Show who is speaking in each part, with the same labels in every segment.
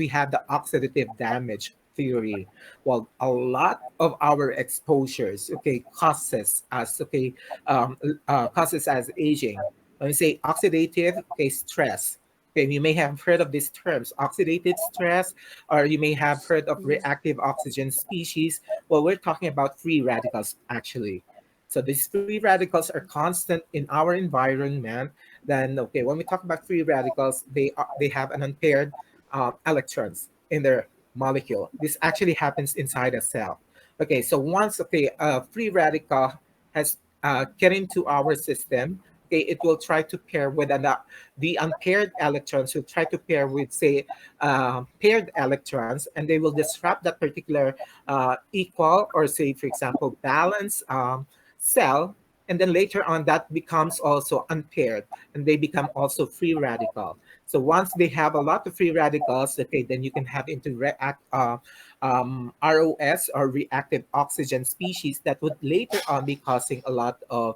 Speaker 1: we have the oxidative damage theory. Well, a lot of our exposures, okay, causes as aging. When we say oxidative, okay, stress. Okay, you may have heard of these terms, oxidative stress, or you may have heard of reactive oxygen species. Well, we're talking about free radicals actually. So these free radicals are constant in our environment. Then, okay, when we talk about free radicals, they have an unpaired electrons in their molecule. This actually happens inside a cell. Okay, so once a free radical has get into our system, okay, it will try to pair with the unpaired electrons will try to pair with, say, paired electrons, and they will disrupt that particular equal, or say, for example, balance cell. And then later on, that becomes also unpaired, and they become also free radical. So once they have a lot of free radicals, okay, then you can have into ROS, or reactive oxygen species, that would later on be causing a lot of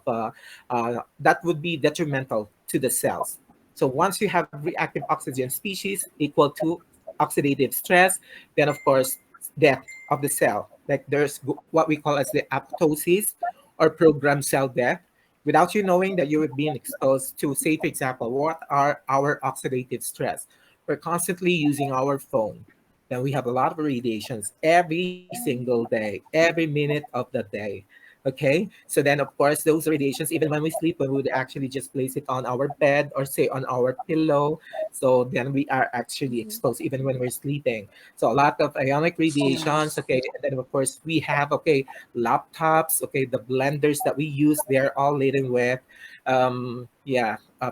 Speaker 1: that would be detrimental to the cells. So once you have reactive oxygen species equal to oxidative stress, then of course death of the cell. Like there's what we call as the apoptosis, or programmed cell death, without you knowing that you have been exposed to, say, for example, what are our oxidative stress? We're constantly using our phone. Then we have a lot of radiations every single day, every minute of the day. Okay, so then of course those radiations, even when we sleep, we would actually just place it on our bed, or say on our pillow. So then we are actually exposed even when we're sleeping. So a lot of ionic radiations. Okay, and then of course we have, okay, laptops, okay, the blenders that we use, they're all laden with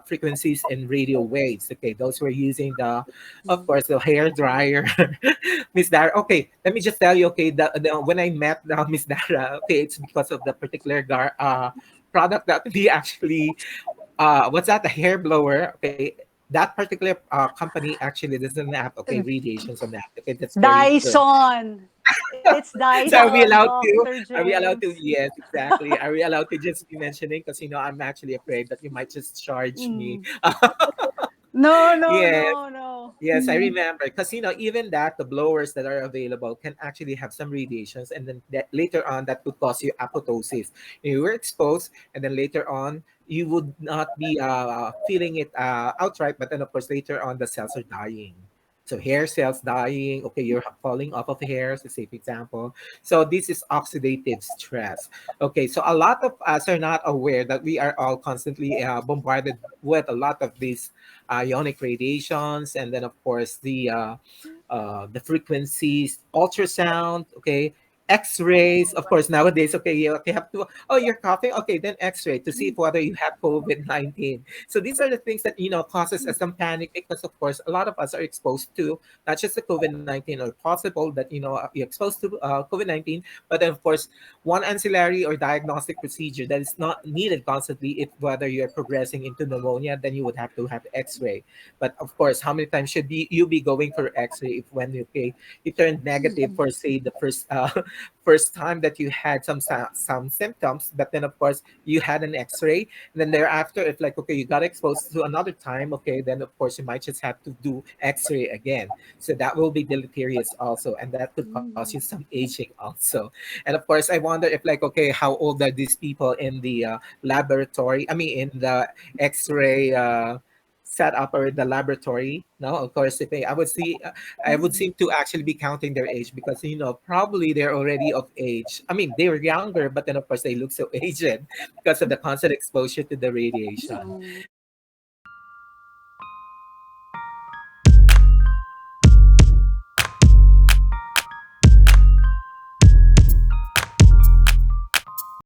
Speaker 1: frequencies and radio waves. Okay, those who are using the, of course, the hair dryer. Miss Dara, okay, let me just tell you, okay, when I met Miss Dara, okay, it's because of the particular product that we actually, what's that, the hair blower. Okay, that particular company actually doesn't have, okay, radiations on that. Okay, that's very good.
Speaker 2: Dyson. It's
Speaker 1: So are we
Speaker 2: Dyson,
Speaker 1: allowed to?
Speaker 2: Dr.
Speaker 1: Are we allowed to?
Speaker 2: James.
Speaker 1: Yes, exactly. Are we allowed to just be mentioning? Because I'm actually afraid that you might just charge me.
Speaker 2: Mm. No, no,
Speaker 1: Yes,
Speaker 2: no, no.
Speaker 1: yes, I remember. Because even that the blowers that are available can actually have some radiations, and then that later on that could cause you apoptosis. You were exposed, and then later on you would not be feeling it outright, but then of course later on the cells are dying. So hair cells dying. Okay, you're falling off of hairs, to say for example. So this is oxidative stress. Okay, so a lot of us are not aware that we are all constantly bombarded with a lot of these ionic radiations, and then of course the frequencies, ultrasound, okay, X-rays, of course nowadays. Okay, you have to. Oh, you're coughing. Okay, then X-ray to see if whether you have COVID-19. So these are the things that causes us some panic, because of course a lot of us are exposed to not just the COVID-19, or possible that you're exposed to COVID-19, but then of course one ancillary or diagnostic procedure that is not needed constantly, if whether you're progressing into pneumonia, then you would have to have X-ray. But of course, how many times should you be going for X-ray if when you turned negative for, say, the first first time that you had some symptoms, but then of course you had an X-ray, and then thereafter, if like, okay, you got exposed to another time, okay, then of course you might just have to do X-ray again. So that will be deleterious also, and that could cause you some aging also. And of course, I wonder if, like, okay, how old are these people in the laboratory? I mean, in the X-ray setup, or the laboratory. No, of course, if I would see, I would seem to actually be counting their age, because probably they're already of age. I mean, they were younger, but then of course they look so aged because of the constant exposure to the radiation.